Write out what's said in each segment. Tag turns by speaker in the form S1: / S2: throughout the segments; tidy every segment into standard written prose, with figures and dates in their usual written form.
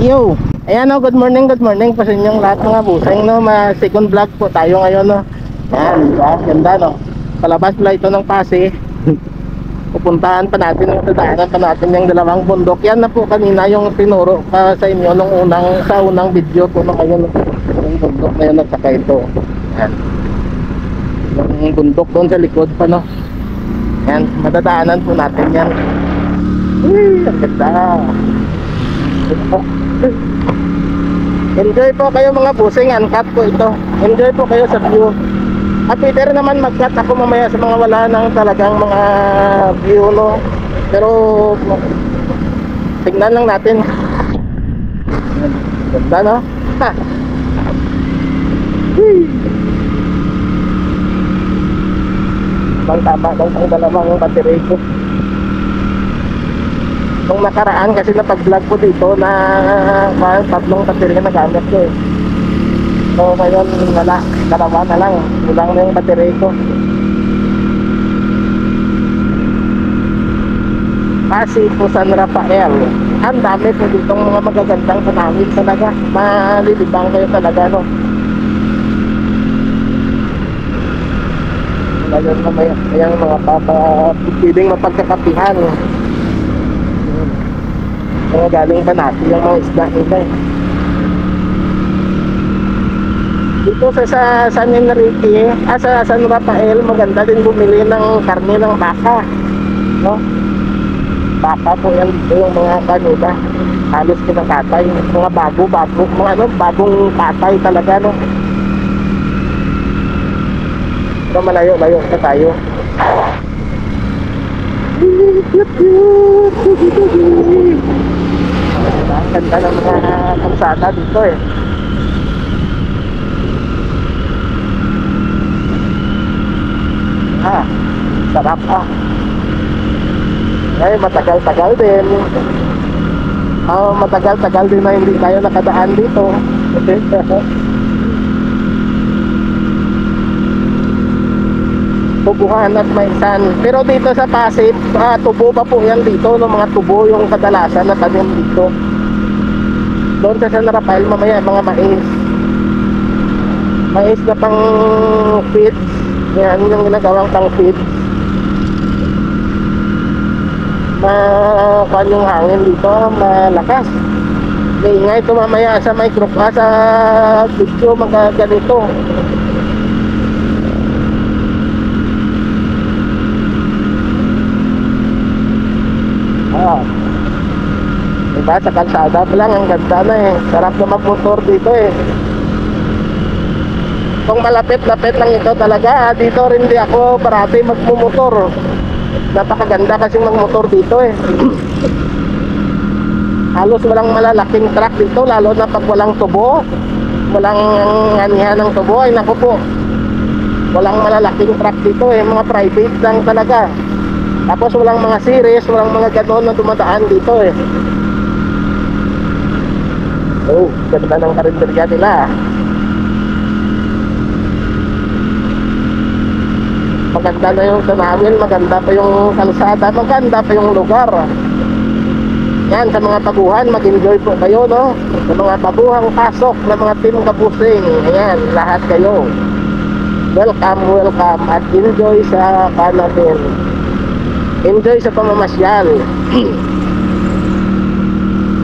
S1: Yo, ayan o, good morning po sa inyong lahat mga buseng no. Second vlog po tayo ngayon no. Ayan, diba? Ganda no. Palabas pala ito ng Pasig. Pupuntahan pa natin, dadaanan pa natin yung dalawang bundok. Yan na po kanina yung tinuro pa sa inyo nung unang video po no. Ngayon yung bundok na yun at saka ito. Ayan. Yung bundok doon sa likod pa no. Ayan, madadaanan po natin yan. Uy, ang ganda. Enjoy po kayo mga busing, uncut po ito. Enjoy po kayo sa view. At Peter naman mag-cut ako mamaya sa mga wala ng talagang mga view no. Pero tignan lang natin. Ganda no. Ha. Bang tama daw ang dalawang battery ko. Nung nakaraan kasi napag-vlog ko dito na tatlong baterya na gamit ko eh. So ngayon wala, dalawa na lang, kulang na yung baterya ko. Pasig po San Rafael. Ang dami po ditong mga magagandang tanawin talaga. Malilibang kayo talaga no. Ngayon na may mga pwedeng mapagkakapihan. Mga galing pa natin yung mga isda nila eh. Dito sa San Enrique, sa San Rafael, maganda din bumili ng karne ng baka no? Baka po yan dito, yung mga kanila halos kinakatay, mga bagong patay talaga no. Pero malayo na tayo. Ang ganda ng mga kalsada dito eh. Sarap ay matagal-tagal din. Matagal-tagal din na hindi tayo nakadaan dito. Tubuhan at Maisan. Pero dito sa Pasig, tubo pa po yan dito no? Mga tubo yung kadalasan na tanim dito. Doon sa San Rafael mamaya mga mais na pang feeds. Yan yung ginagawang pang feeds. Makuhan yung hangin dito, malakas. Maingay ito mamaya sa sa video magaganito. Diba sa kalsada pa lang ang ganda na eh. Sarap na magmotor dito eh. Kung malapit-lapit lang ito talaga, dito rin di ako parati magmumotor. Napakaganda kasi magmotor dito eh. Halos walang malalaking truck dito, lalo na pag walang tubo, walang anihan ng tubo, ay naku po, walang malalaking truck dito eh. Mga private lang talaga. Tapos walang mga series, walang mga ganon na dumadaan dito eh. Oh, ganda ng karinderya nila. Maganda na yung tanawin, maganda pa yung kalsada, maganda pa yung lugar. Yan, sa mga baguhan, mag-enjoy po kayo no. Sa mga baguhang pasok na mga team kabusing, ayan, lahat kayo. Welcome at enjoy sa natin. Enjoy sa pamamasyal.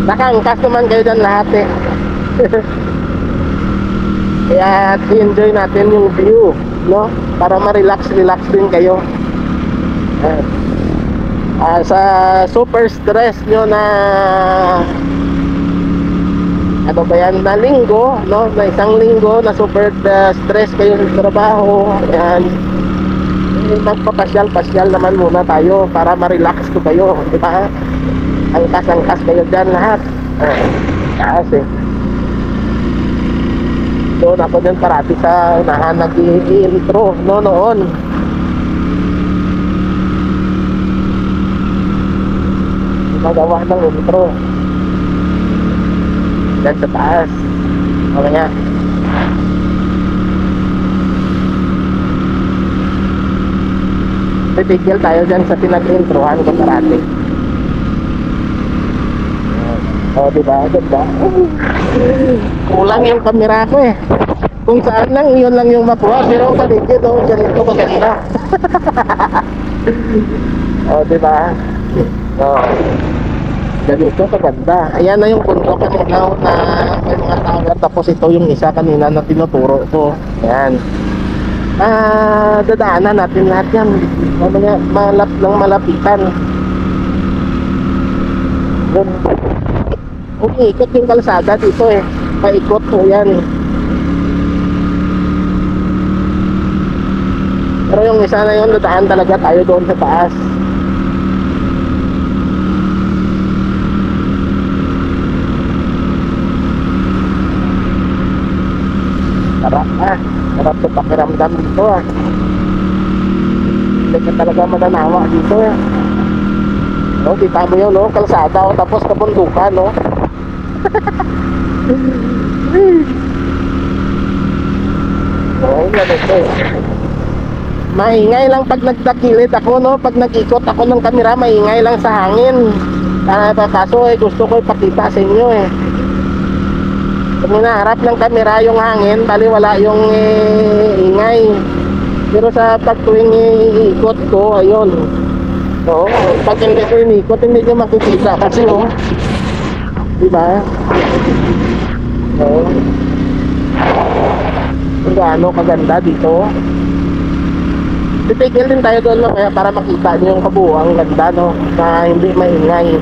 S1: Nakaangkas naman kayo dyan lahat eh. Kaya enjoy natin yung view no? Para ma-relax din kayo. Sa super stress nyo na ano ba yan, na linggo no? Na isang linggo na super stress kayo sa trabaho, yan, magpapasyal naman muna tayo para ma-relax ko kayo, di ba? Angkas kayo dyan lahat. Kasi doon ako dyan parati sa unahan nag-i-intro no, noon. Magawa ng intro dyan sa taas. Mamaya titigil tayo dyan sa pinag-introhan ko parati. Oh, diba? Ganda. Kulang yung camera ko eh. Kung saan lang, yun lang yung makuha. Pero paligid, oh, ganito maganda. Oh, diba? Oh, ganito kaganda. Ayan na yung bundok kanina na may mga tower. Tapos ito yung isa kanina na tinuturo ko. Ayan. Dadaanan natin lahat yan. Mamaya, malapitan. Umiikot yung kalsada dito eh. Paikot po yan. Pero yung isa na yun, dadaan talaga tayo doon sa taas. Sarap sa pakiramdam dito ah. Hindi ka talaga mananawa dito eh. No, kita mo yun, no? Kalsada o tapos kabundukan, no? Oh, ganito eh. Maingay lang pag nagdakilid ako, no? Pag nag-ikot ako ng kamera, maingay lang sa hangin. Kaso eh, gusto ko ipakita sa inyo eh. Pag hinaharap ng kamera yung hangin, bali wala yung ingay. Pero sa pagtuwing iikot ko, ayun. So, pag hindi ko inikot, hindi nyo makikita kasi oh. Diba? So, kung gaano kaganda dito. Titigil din tayo doon mamaya para makita nyo yung kabuuang ganda, no? Na hindi maingay.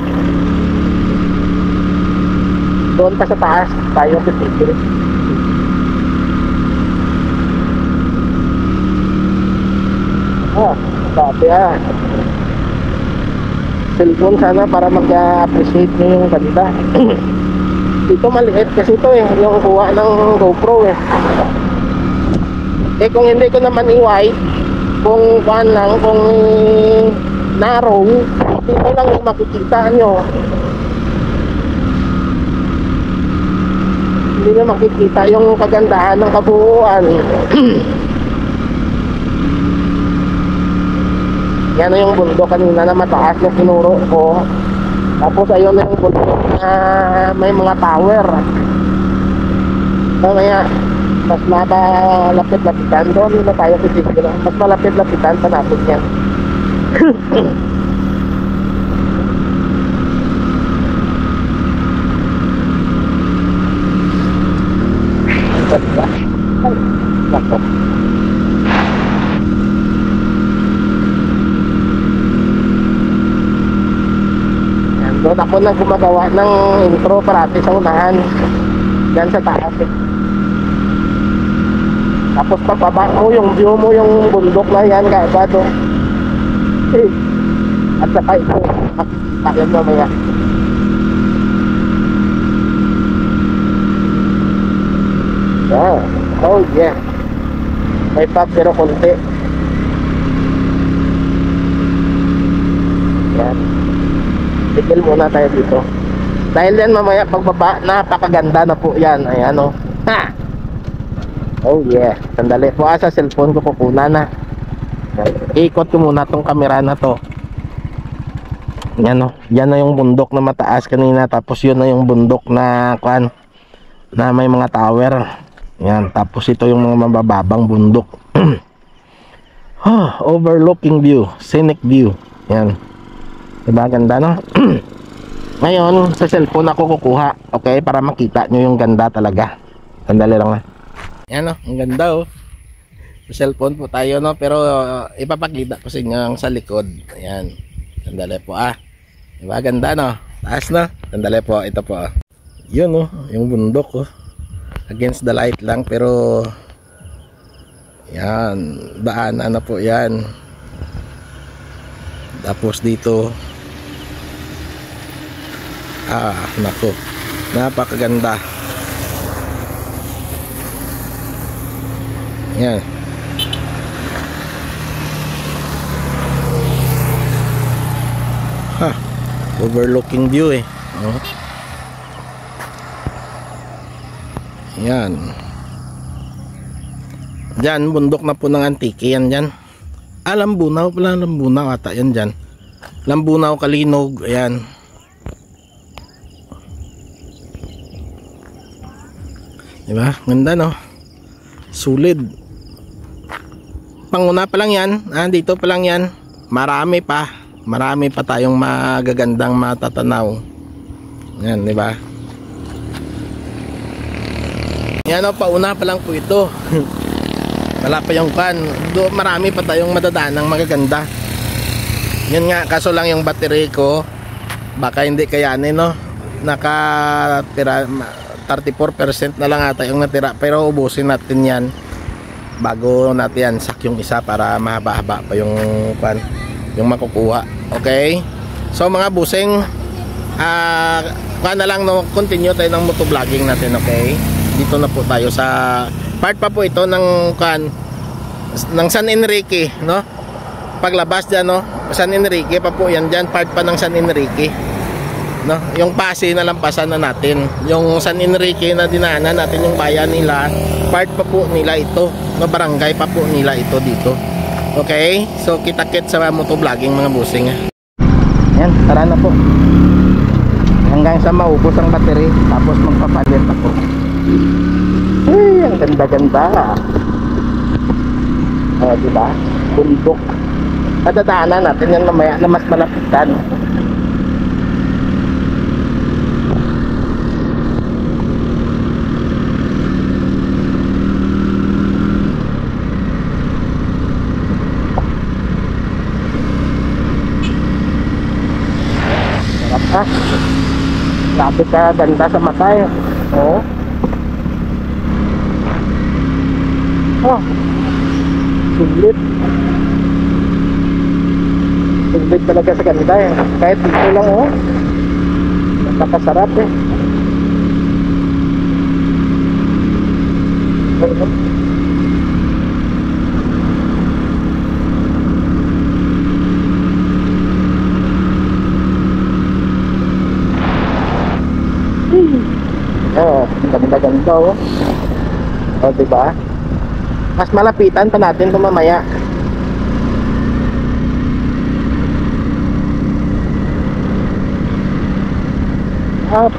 S1: Doon pa sa taas tayo titigil. Sabi cellphone sana para mag-appreciate nyo yung ganda. Dito maliit kasi ito eh, yung kuha ng GoPro eh. Kung hindi ko naman i-wide, kung kuhaan lang, kung narrow, dito lang yung makikita nyo. Hindi nyo makikita yung kagandahan ng kabuuan. Yan na yung bundok kanina na mataas na tinuro ko. Tapos ayun na yung bundok na may mga tower. Kaya mas malapit-lapitan doon na tayo titigil. Mas malapit-lapitan pa natin yan. Nako. Doon ako nang gumagawa ng intro parati sa unahan. Yan sa taas eh. Tapos pagbaba mo yung view mo yung bundok na yan kaagad oh. At saka ito makikita yan mamaya. Yeah. Oh yeah. May pop pero konti. Yan. Tigil muna tayo dito. Dahil yan mamaya pagbaba, napakaganda na po yan. Ayan o. Ha! Oh yeah. Sandali po sa cellphone ko kukunan na. Ikot ko muna tong camera na to. Yan o. Yan na yung bundok na mataas kanina. Tapos yun na yung bundok na kuan, na may mga tower. Yan. Tapos ito yung mga mabababang bundok. Overlooking view. Scenic view. Yan. Diba ganda no? Ngayon sa cellphone ako kukuha, okay, para makita nyo yung ganda talaga. Sandali lang na. Yan o, ang ganda oh. Sa cellphone po tayo no, pero ipapakita ko sa inyo ang sa likod. Ayan, sandali po diba ganda no? Taas no? Sandali po, ito po yun oh, yung bundok oh. Against the light lang pero yan, daanan na po yan. Tapos dito nako, napakaganda. Yan. Overlooking view eh. Yan. Diyan, bundok na po ng Antique yan dyan. Lambunaw pala, Lambunaw ata yan dyan. Lambunaw, Kalinog, ayan. Diba? Ganda no? Sulit. Panguna pa lang yan. Dito pa lang yan. Marami pa tayong magagandang matatanaw. Yan, diba? Yan o, pauna pa lang po ito. Wala pa yung kan. Marami pa tayong madadanang magaganda. Yan nga, kaso lang yung battery ko baka hindi kayanin, no? Nakatira 34% na lang ata yung natira, pero ubusin natin yan bago natin yan sak yung isa para mahaba-haba pa yung kan, yung makukuha. Okay, so mga busing, na lang, no? Continue tayo ng motovlogging natin. Okay, dito na po tayo sa part pa po ito ng kan, ng San Enrique, no? Paglabas dyan, no? San Enrique pa po yan dyan, part pa ng San Enrique, no? Yung Pasay na lampasan na natin, yung San Enrique na dinaanan natin, yung bayan nila, part pa po nila ito, no? Barangay pa po nila ito dito. Okay, so kita-kit sa motovlogging mga busing. Yan, tara na po hanggang sa maubos ang battery, tapos magpapalit ako. Ay, ang ganda-ganda. Diba? Bundok. Dadaanan natin yan mamaya na mas malapitan. Sarap ha? Lapit ka, ganda sa mata eh. Oh. Oh. Sulit. Sulit talaga sa ganda eh. Kahit dito lang oh. Napakasarap eh. Oh, ganda-ganda oh. Oh, diba? Mas malapitan pa natin ito mamaya.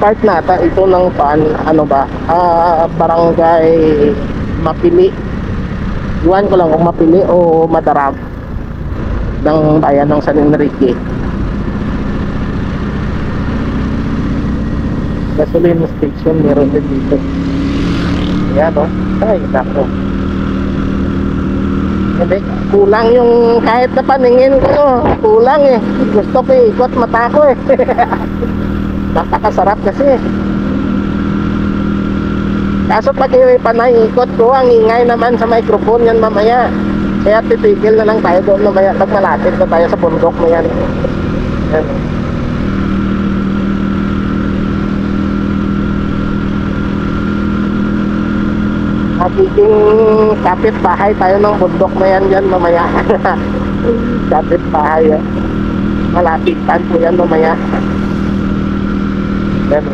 S1: Part nata ito ng ano ba? Barangay Mapili. Iwan ko lang kung Mapili o Madarab ng bayan ng San Enrique. Gasoline station meron din dito. Ayan o. Ay, nako. Hindi, kulang yung kahit na paningin ko, no? Kulang eh. Gusto ko ikot mata ko eh. Napakasarap kasi. Kaso pag panay-ikot ko, ang ingay naman sa microphone yan mamaya. Kaya titigil na lang tayo doon mamaya pag malapit na tayo sa bundok na yan. Yan. Magiging kapit-bahay tayo ng bundok na yan dyan mamaya. Kapit-bahay yan. Malapitan po yan mamaya. Yan.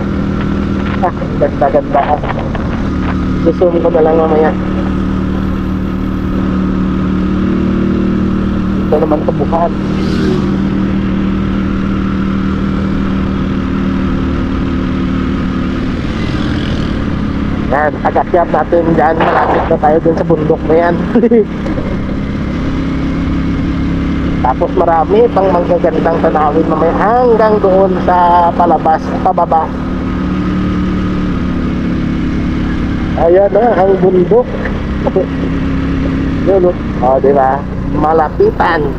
S1: Ganda-ganda. Susun ko na lang mamaya. Ito naman kabukan. Yan, agasyap natin dyan. Malapit na tayo dun sa bundok na yan. Tapos marami pang magagandang tanawin mamaya hanggang doon sa palabas, pababa. Ayan na, ang bundok. Yun, o, diba? Malapitan.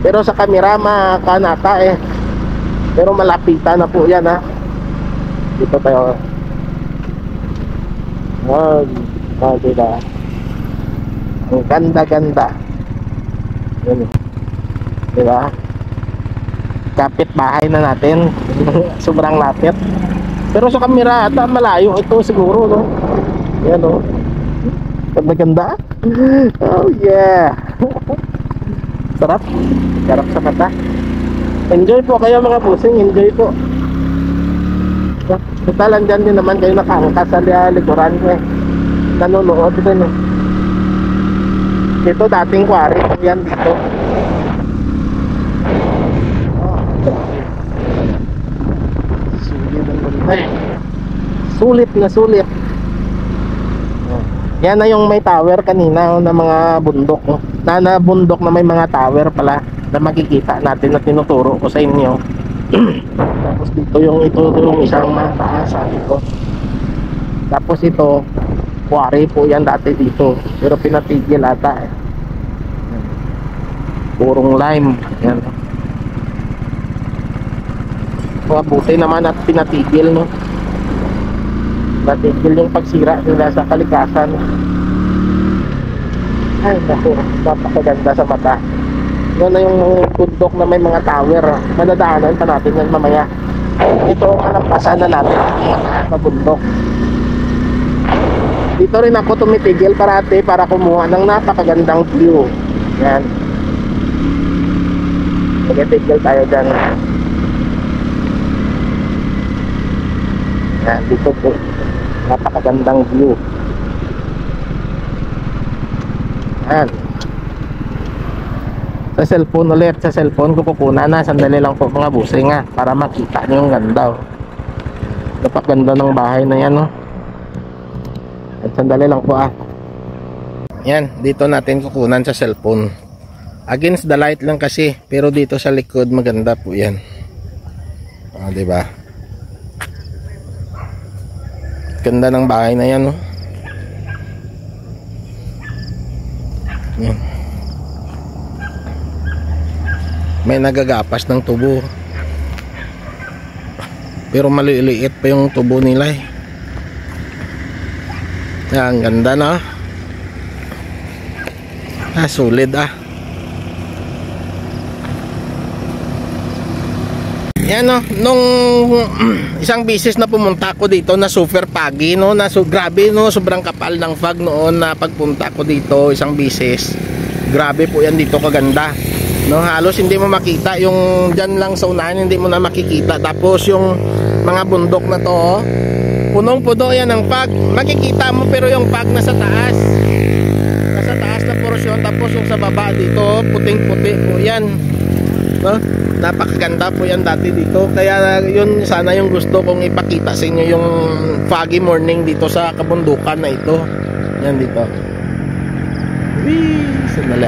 S1: Pero sa kamera makanata eh. Pero malapitan na po yan ha. Dito tayo. O, diba? Ang ganda-ganda. Yun, diba? Kapit bahay na natin. Sobrang lapit. Pero sa kamera ata malayo ito siguro, no? Yan o. Ganda-ganda. Oh yeah. Sarap. Sarap sa mata. Enjoy po kayo mga pusing. Enjoy po. Totalan dyan din naman kayo nakaangkas sa likuran ko eh. Nanonood din eh. Dito dating quarry po yan dito. Sulit ang bantay. Sulit na sulit. Yan na yung may tower kanina, oh, na mga bundok, oh. Na bundok na may mga tower pala na makikita natin na tinuturo ko sa inyo. Tapos dito yung isang mataas, sabi ko. Tapos ito, quarry po yan dati dito, pero pinatigil ata eh. Purong lime yan. Mabuti naman at pinatigil, no? Natigil yung pagsira nila sa kalikasan. Ay naku, napakaganda sa mata. Yan na yung bundok na may mga tower. Madadaanan pa natin yan mamaya. Ito ang kalampasan na natin sa bundok. Dito rin ako tumitigil parati para kumuha ng napakagandang view. Yan. Tumitigil tayo dyan. Yan, dito po. Napakagandang view. Yan. Sa cellphone ulit, sa cellphone ko kukunan na. Sandali lang po mga busing nga para makita nyo yung ganda. Napakaganda ng bahay na yan, no? At sandali lang po Yan, dito natin kukunan sa cellphone. Against the light lang kasi, pero dito sa likod maganda po yan. Diba? Ganda ng bahay na yan, no? Yan. May nagagapas ng tubo, pero maliliit pa yung tubo nila eh. Yan, ganda na. Solid Yan, no, nung isang bisis na pumunta ko dito na super foggy, no, na grabe, no, sobrang kapal ng fog noon na pagpunta ko dito isang bisis. Grabe po yan dito, kaganda, no, halos hindi mo makita yung dyan lang sa unahan, hindi mo na makikita. Tapos yung mga bundok na to, punong-puno yan ng fog, makikita mo, pero yung fog nasa taas na porosyon. Tapos yung sa baba dito, puting-puti po yan, no? Napakaganda po yan dati dito. Kaya yun sana yung gusto kong ipakita sa inyo, yung foggy morning dito sa kabundukan na ito. Yan dito. Wee! Sandali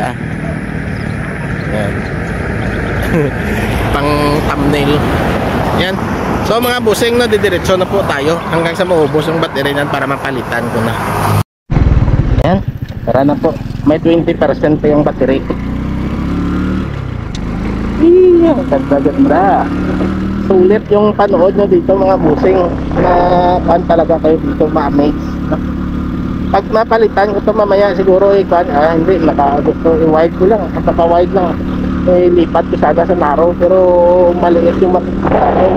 S1: Yan. Pang thumbnail. Yan. So mga busing, na didiretso na po tayo hanggang sa maubos yung battery nan para mapalitan ko na. Yan. Tara na po. May 20% pa yung battery. Ganda. Sulit yung panood nyo dito mga busing, na pan talaga kayo dito ma-amaze. Pag mapalitan ko to mamaya siguro hindi, gusto i-wide ko lang, kapaka-wide lang, lipat ko sana sa narrow, pero maliit yung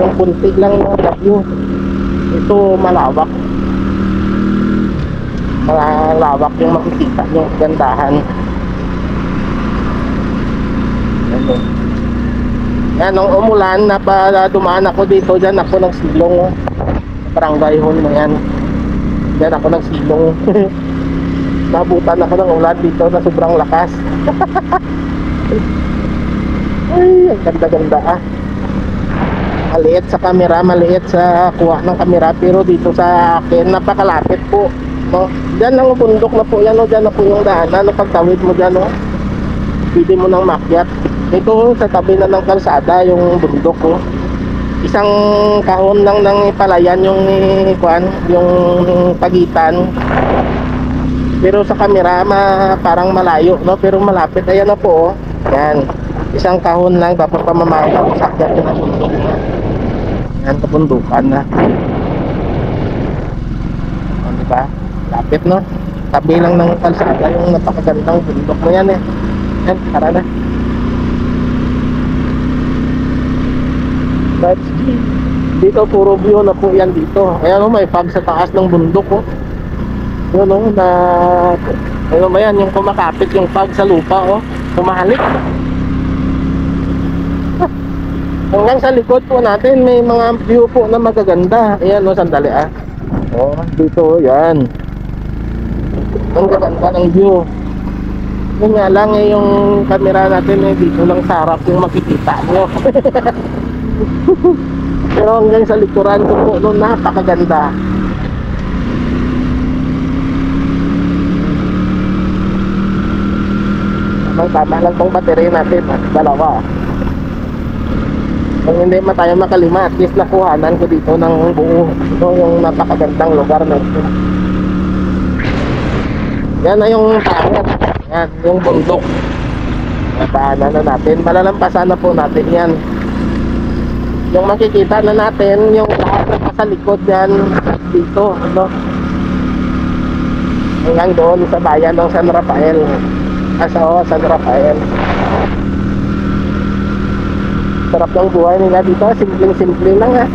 S1: yung punti lang yung view. Ito malawak yung makikita yung gandahan. Yan, nung umulan, dumaan ako dito, dyan ako nagsilong. Barangay hall na yan. Dyan ako nagsilong. Nabutan ako ng ulan dito na sobrang lakas. Ay, ang ganda-ganda Maliit sa camera, maliit sa kuha ng camera, pero dito sa akin, napakalapit po, no? Dyan lang bundok na po yan, no? Dyan na po yung daanan, no? Pagtawid mo dyan, no? Pwede mo nang makyat. Ito sa tabi na ng kalsada yung bundok, oh. Isang kahon lang ng palayan yung yung pagitan. Pero sa camera parang malayo, no? Pero malapit. Ayan na po, oh. Yan. Isang kahon lang, tapos pamamahaw sa akyat na bundok. Yan, kabundukan na. Diba? Lapit, no? Tabi lang ng kalsada yung napakagandang bundok na yan, eh. Yan, tara na. Dito puro view na po yan dito. Ayan, may fog sa taas ng bundok, oh. Yun, na ano ba yan, yung kumakapit yung fog sa lupa, oh. Kumahalik. Hanggang sa likod po natin may mga view po na magaganda. Ayan, sandali dito, yan. Ang gaganda ng view. Yun nga lang, yung camera natin dito lang sa harap yung makikita nyo. Pero hanggang sa likuran ko po, napakaganda. Tama lang tong battery natin, dalawa. Kung hindi man tayo makalima, at least nakuhanan ko dito ng buo. Ito yung napakagandang lugar na ito. Yan na yung tower. Yan, yung bundok. Napaanan na natin. Malalampasan na po natin yan. Yung makikita na natin, yung lahat na sa likod yan, dito, no? Hanggang doon sa bayan ng San Rafael. San Rafael. Sarap ng buhay nila dito, simpleng-simple lang ha.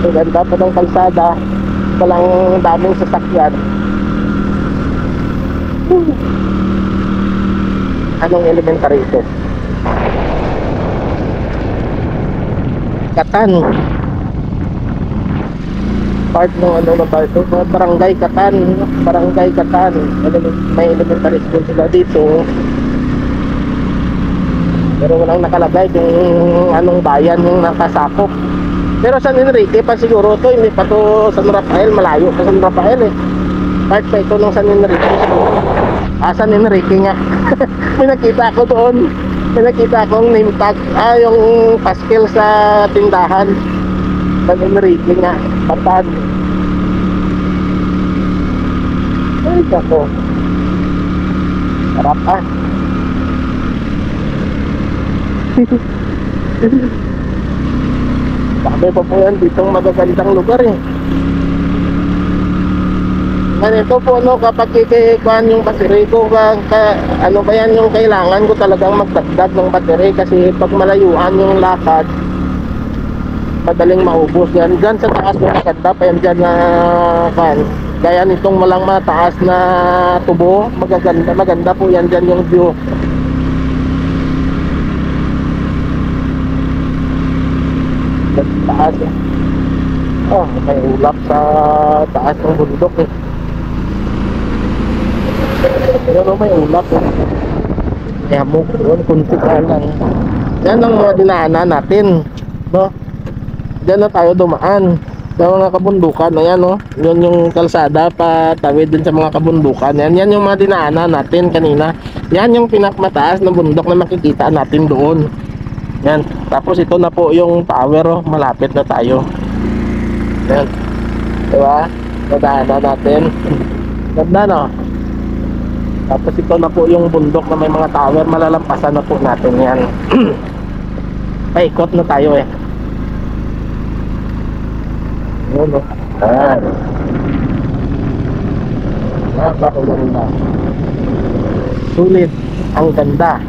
S1: Ang ganda po ng kalsada, walang daming sasakyan. Anong elementary ito? Katan. Part ng ano na ba ito? Barangay Katan. Barangay Katan. May elementary school sila dito. Pero walang nakalagay kung anong bayan yung nakasakop. Pero San Enrique pa siguro to, hindi pa to San Rafael, malayo pa San Rafael eh. Part pa ito ng San Enrique siguro. San Enrique nga. May nakita ko doon. May nakita akong name tag. Yung paskel sa tindahan. San Enrique nga. Patan. Ay, ako. Sarap ah. Sabi pa po yan ditong magagandang lugar eh. Ganito po no, kapag kikikuhan yung battery ko, ano ba yan yung kailangan ko talagang magdagdag ng battery kasi pag malayuan yung lakad madaling maubos yan. Diyan sa taas yung maganda pa yan dyan na van. Gaya nitong walang mataas na tubo, maganda po yan dyan yung view. Taas eh. Oh, may ulap sa taas ng bundok eh. Pero may ulap eh. May hamog doon, kunti ka lang. Yan ang mga dinaanan natin, no? Diyan na tayo dumaan sa mga kabundukan na yan, no? Yan yung kalsada patawid din sa mga kabundukan. Yan yung mga dinaanan natin kanina. Yan yung pinakmataas na bundok na makikita natin doon. Yan, tapos ito na po yung tower, oh. Malapit na tayo. Yan, diba? Nadaanan natin. Ganda no? Tapos ito na po yung bundok na may mga tower. Malalampasan na po natin yan. Paikot na tayo eh. Yan o. Yan. Napakaganda. Sulit. Ang ganda.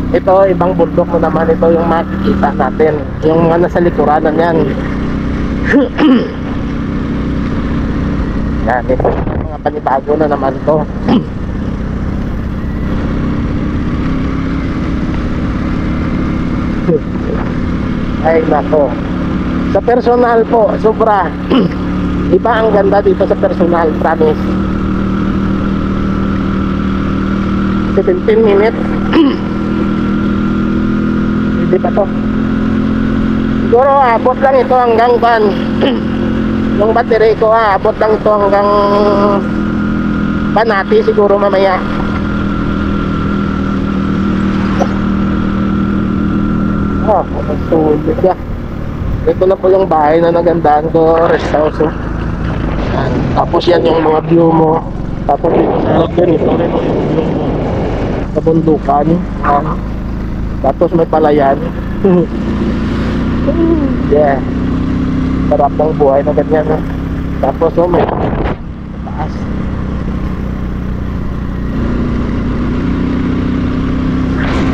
S1: Ito, ibang bundok mo naman. Ito yung makikita natin. Yung mga nasa likuranan yan. Yan, ito mga panibago na naman to. Ay nako. Sa personal po, sobra. Iba ang ganda dito sa personal, promise. 17 minutes. Hindi pa to. Siguro abot lang ito hanggang ban. Yung battery ko abot lang ito hanggang Banati siguro mamaya. Sulit ya. Ito na po yung bahay na nagandaan ko, rest house. Yan. Tapos yan yung mga view mo. Tapos ito rin yung view mo sa bundukan. Yan. Tapos may palayan. Yeah. Sarap ng buhay na ganyan. Tapos may taas.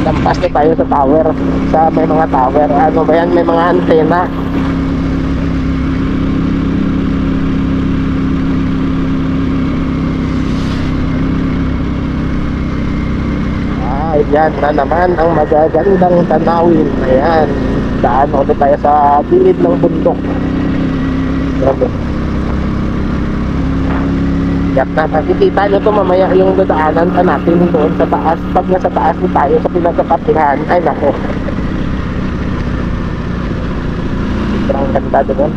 S1: Lampas na tayo sa tower. Sa may mga tower. Ano ba yan? May mga antena. Ayan na naman ang magagandang tanawin. Ayan. Daan ulit tayo sa gilid ng bundok. Grabe. Yan na, makikita nyo ito mamaya yung dadaanan pa natin doon sa taas. Pag nasa taas na tayo sa pinagkakapihan, ay nako. Sobrang ganda doon.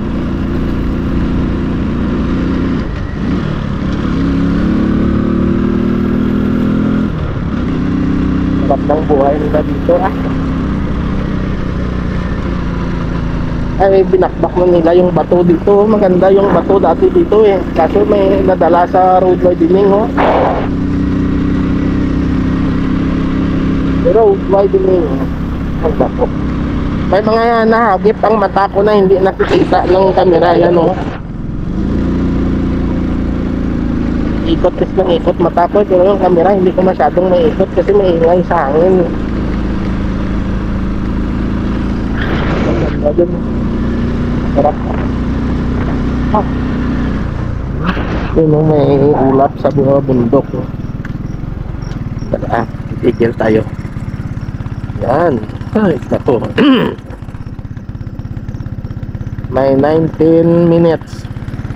S1: Sarap ng buhay nila dito ah. Ay, binakbak na nila yung bato dito. Maganda yung bato dati dito eh. Kaso may nadala sa road widening oh. Road widening ang bato. May mga nahagip ang mata ko na hindi nakikita ng camera. Yan oh. Ikot is ng ikot mata ko. Pero yung camera hindi ko masyadong maikot kasi maingay sa hangin. Maganda dun. Sarap. Ah. Yun may ulap sa mga bundok. Tara, titigil tayo. Yan. Ay, naku. May 19 minutes.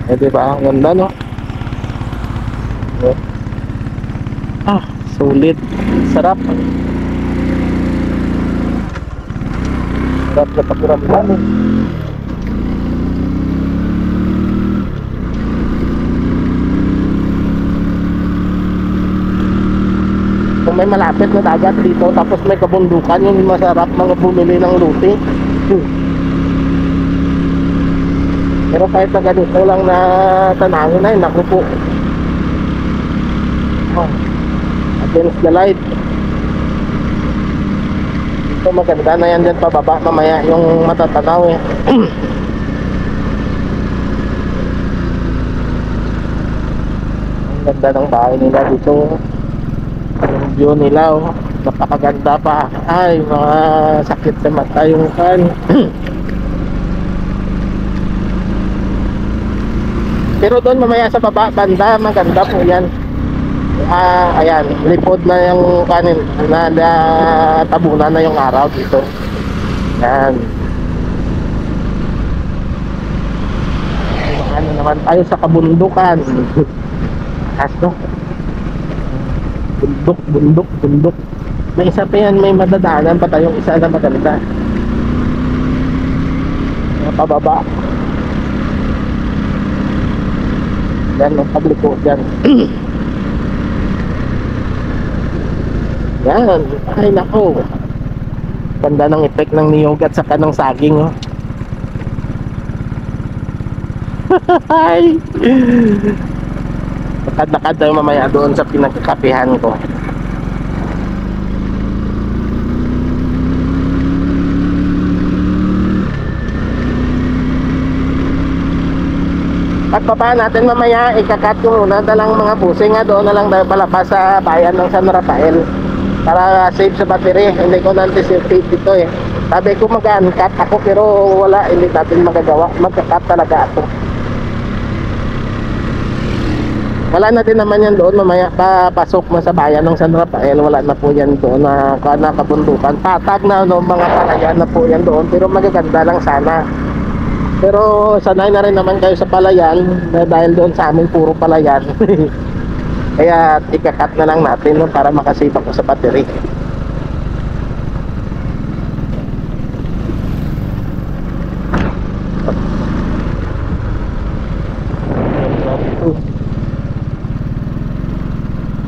S1: Eh, diba? Ang ganda, no? Ah, sulit. Sarap. Sarap na pakiramdam eh. Kung may malapit na dagat dito tapos may kabundukan, yung masarap mga bumili ng luti. Pero kahit na ganito lang na tanangin ay naku po. Oh, against the light. Ito maganda na yan dyan pababa mamaya yung matatanaw eh. Ang ganda ng bahay nila dito. Yung view nila oh, napakaganda pa. Ay, mga sakit sa mata yung kan. Pero doon mamaya sa baba banda maganda po yan. Ayan, lipod na yung kanin na tabunan na yung araw dito. Yan. Ano naman tayo sa kabundukan. Kaso bundok. May isa pa yan, may madadaanan pa tayong isa na maganda. Pababa. Yan, ang pagliko dyan. Yan, ay nako. Ganda ng effect ng niyog at saka ng saging oh. Ay. Lakad-lakad tayo mamaya doon sa pinagkakapihan ko. At baba natin mamaya, ikakat ko muna dalang mga busing nga doon na lang tayo palabas sa bayan ng San Rafael para save sa battery. Hindi ko na-anticipate dito eh. Sabi ko mag-uncut ako pero wala, hindi natin magagawa. Magkakat talaga ako. Wala na din naman yan doon mamaya papasok na sa bayan ng San Rafael. Wala na po yan doon na kabundukan. Patag na no, mga palayan na po yan doon. Pero magaganda lang sana. Pero sanay na rin naman kayo sa palayan dahil doon sa amin puro palayan. Kaya ikakat na lang natin no, para makasave ako sa battery.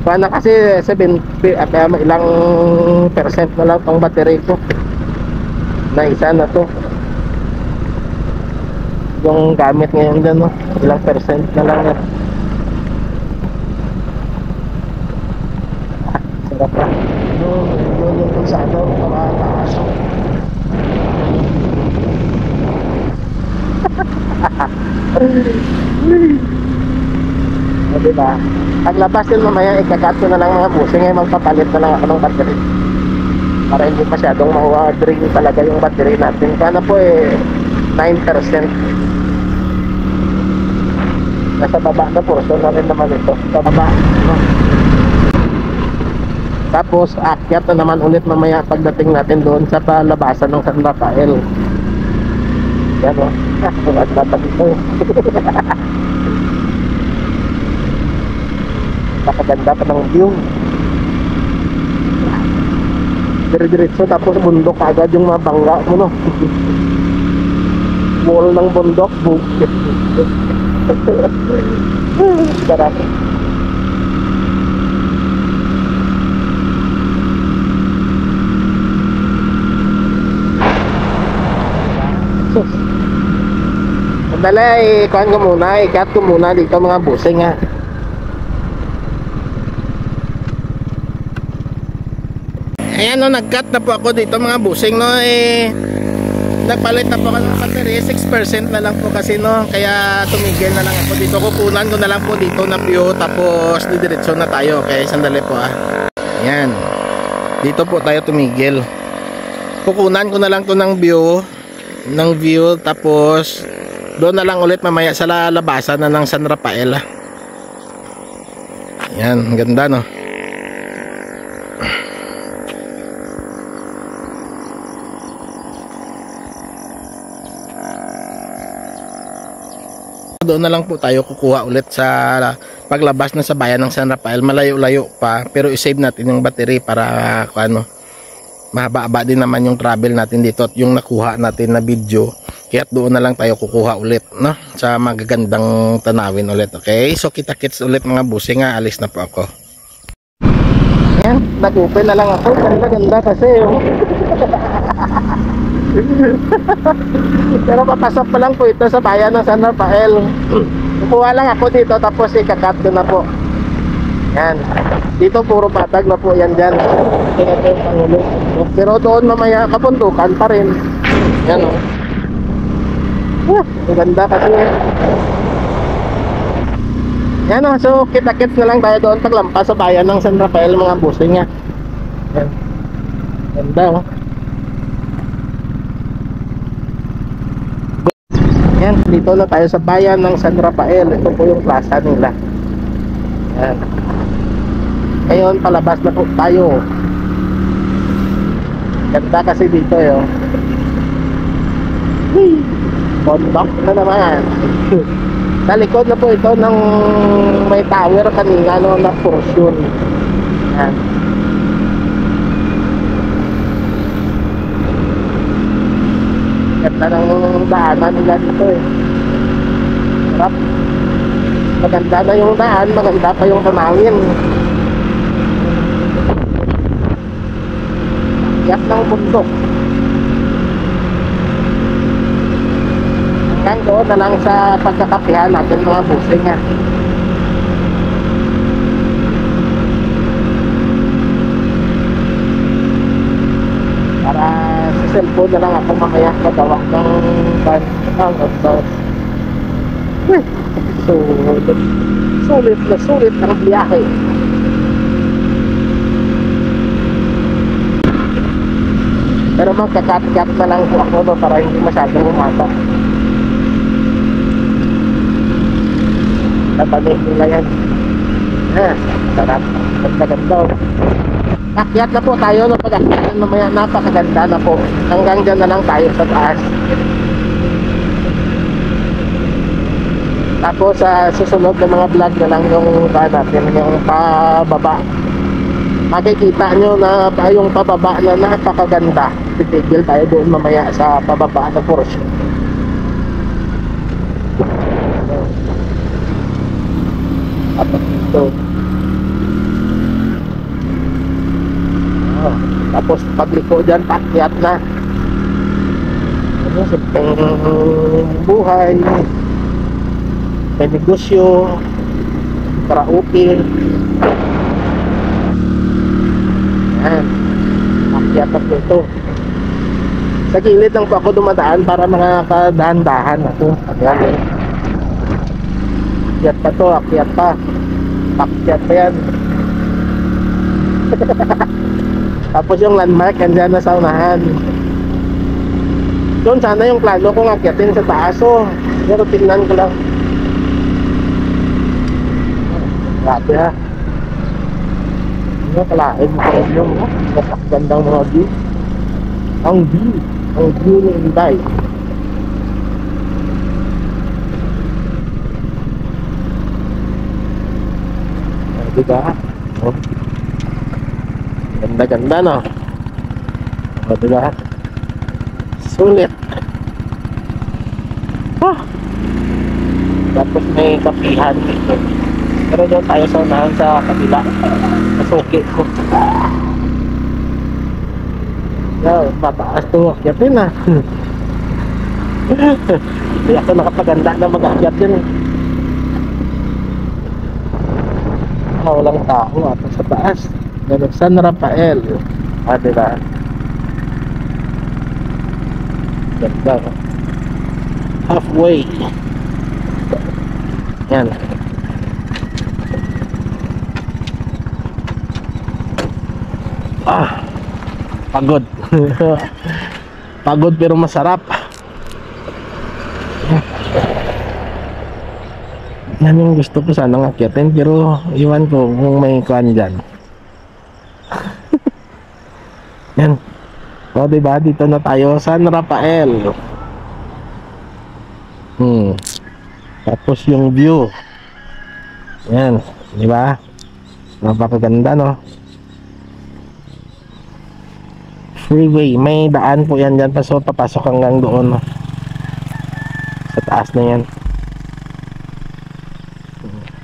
S1: Sana kasi 7 ilang percent na lang tong battery ko. Na isa na to. Yung gamit ngayon dyan no, ilang percent na lang yan. Sarap na. Yun yung pulsado para taasok. O diba? Paglabas din mamaya, ikakat ko na lang mga busing ngayon, magpapalit na lang ako ng battery para hindi masyadong ma-drain talaga yung battery natin. Sana po eh 9%. Nasa baba na portion na rin naman ito. Sa baba no? Tapos akyat na naman ulit mamaya pagdating natin doon sa palabasan ng San Rafael. Yan o. Tulad natin ito. Napaganda pa ng view. Dire-diretso tapos bundok agad yung mabangga mo no. Wall ng bundok, bukit. Sarap. Sus. Sandali, ikuhan ko muna, i-cut ko muna dito mga busing ha. Ayan no, nag-cut na po ako dito mga busing no, nagpalit na po ako ng battery, 6% na lang po kasi no, kaya tumigil na lang ako dito. Kukunan ko na lang po dito na view, tapos didiretso na tayo. Okay, sandali po ayan, dito po tayo tumigil. Kukunan ko na lang to ng view, tapos doon na lang ulit mamaya sa labasan na ng San Rafael. Ayan, ganda no. Doon na lang po tayo kukuha ulit sa paglabas na sa bayan ng San Rafael. Malayo-layo pa, pero i-save natin yung battery para mahaba-haba din naman yung travel natin dito at yung nakuha natin na video. Kaya doon na lang tayo kukuha ulit no, sa magagandang tanawin ulit. Okay, so kita-kits ulit mga busing nga. Alis na po ako. Yan, nag-open na lang ako. Ganda-ganda kasi pero papasok pa lang po ito sa bayan ng San Rafael. Kukuha lang ako dito, tapos ikakat ko na po. Yan, dito puro patag na po yan dyan. Pero doon mamaya kapundukan pa rin. Yan o. Ang ganda kasi. Yan o, so kita-kits na lang tayo doon paglampas sa bayan ng San Rafael mga busing nga. Yan, ganda o. Yan, dito na tayo sa bayan ng San Rafael. Ito po yung plaza nila. Yan. Ngayon, palabas na po tayo. Ganda kasi dito yun. Bondok na naman. Sa likod na po ito ng may tower kanina no, na portion. Yan. Ganda ng daanan nila dito eh. Sarap. Maganda na yung daan, maganda pa yung tanawin. Yak ng bundok. Hanggang doon na lang sa pagkakapihan natin mga busing nga. Para sa cellphone na lang ako mamaya magawa ng outdoors. Sulit ang biyahe. Pero magkakat-kat na lang po ako no, para hindi masyadong umata. Napanig nila yan. Sarap. Ganda-ganda. Akyat na po tayo no, pag-akyat mamaya, napakaganda na po. Hanggang dyan na lang tayo sa taas. Tapos sa susunod na mga vlog na lang yung natin, yung pababa. Makikita nyo na yung pababa na napakaganda. Titigil tayo doon mamaya sa pababa na portion. Tapos pagliko dyan, pakyat na. Simpleng buhay, may negosyo, karaoke. Yan, pakyat na po ito. Sa gilid lang po ako dumadaan para mga kadahan-dahan ako. Ayan, akyat pa to, akyat pa. Pakyat pa yan. Tapos yung landmark, andyan na sa unahan. Doon sana yung plano kong akyatin sa taas pero tingnan ko lang. Grabe ha. Ano kalahin mo kayo yung gandang mga view. Ang view ng Inday. Diba? Ganda-ganda no. Diba? Sulit. Tapos may kapihan dito. Pero doon tayo sa unahan sa kabila. Masuki ko. Mataas to. Yatin na. Hindi ako nakapaganda na mag-akyat yun. Walang tao at sa taas. San Rafael. Diba? Ganda. Halfway. Yan. Pagod. Pagod pero masarap. Yan yung gusto ko sanang akyatin, pero iwan ko kung may kuhan dyan. Yan. O diba, dito na tayo, San Rafael. Tapos yung view. Yan, diba? Napakaganda, no? Freeway, may daan po yan dyan, so papasok hanggang doon, no? Sa taas na yan.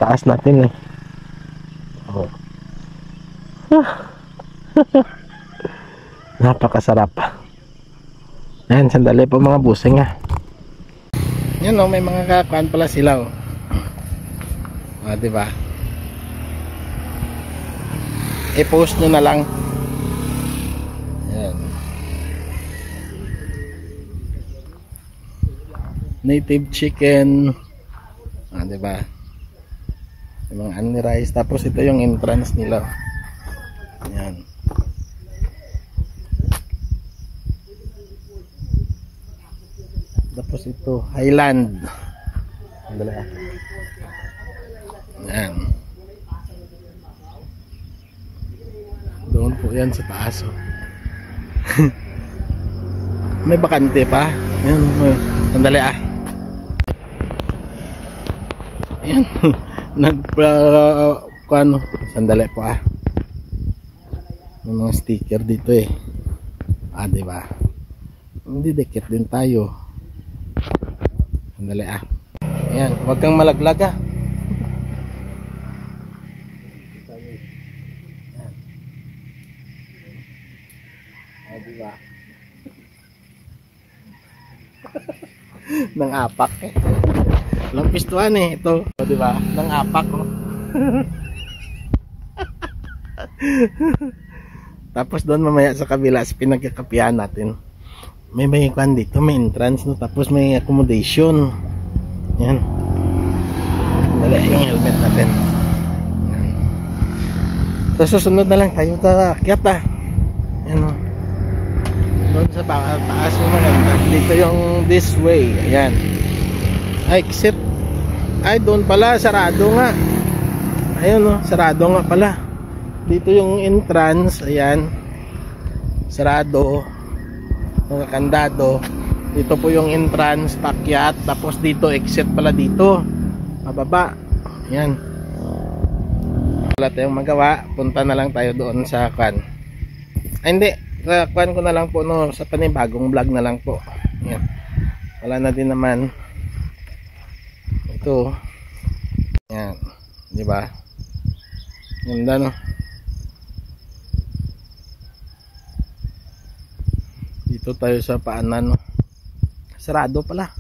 S1: Taas natin eh. Napakasarap. Ayan, sandali po mga busing ha. Yan o, may mga kakuan pala sila o. Diba? I-post nyo na lang. Ayan. Native chicken. Diba? Yung mga ani rice. Tapos ito yung entrance nila. Ayan. Tapos ito Highland. Ayan. Doon po yan sa taas. May bakante pa. Ayan. Sandali ah. Ayan. Ano, sandali po ah. May mga sticker dito eh. Diba? Hindi dikit din tayo. Sandali ah. Ayan, huwag kang malaglag ah. Diba? Nang apak eh. Walang pistuan eh ito. Diba? Nang apak oh. Tapos doon mamaya sa kabila sa pinagkakapihan natin, may kwan dito, may entrance no? Tapos may accommodation. Yan. Dali yung helmet natin. So susunod na lang tayo akyat ah. Yan o. Doon sa taas yung maganda. Dito yung this way. Ayan. Exit. Ay doon pala, sarado nga. Ayun o, sarado nga pala. Dito yung entrance. Ayan. Sarado. Kandado. Dito po yung entrance, pakyat. Tapos dito exit pala dito. Mababa. Ayan. Wala tayong magawa. Punta na lang tayo doon sa kwan. Ay hindi. Sa kwan ko na lang po no, sa panibagong vlog na lang po. Ayan. Wala na din naman. Ito. Ayan. Diba? Ganda no. Dito tayo sa paanan no. Sarado pala.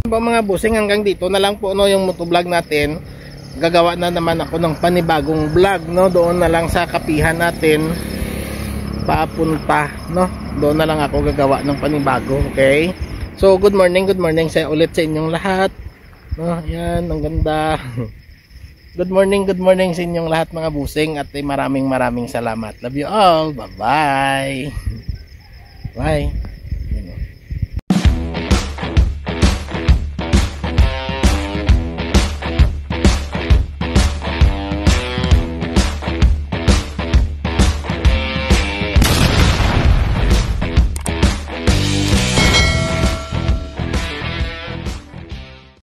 S1: Mga busing, hanggang dito na lang po no yung motovlog natin. Gagawa na naman ako ng panibagong vlog no, doon na lang sa kapihan natin papunta no. Doon na lang ako gagawa ng panibago, okay? So good morning sa ulit sa inyong lahat. No, yan, ang ganda. Good morning sa inyong lahat mga busing, at maraming salamat. Love you all. Bye-bye. Bye.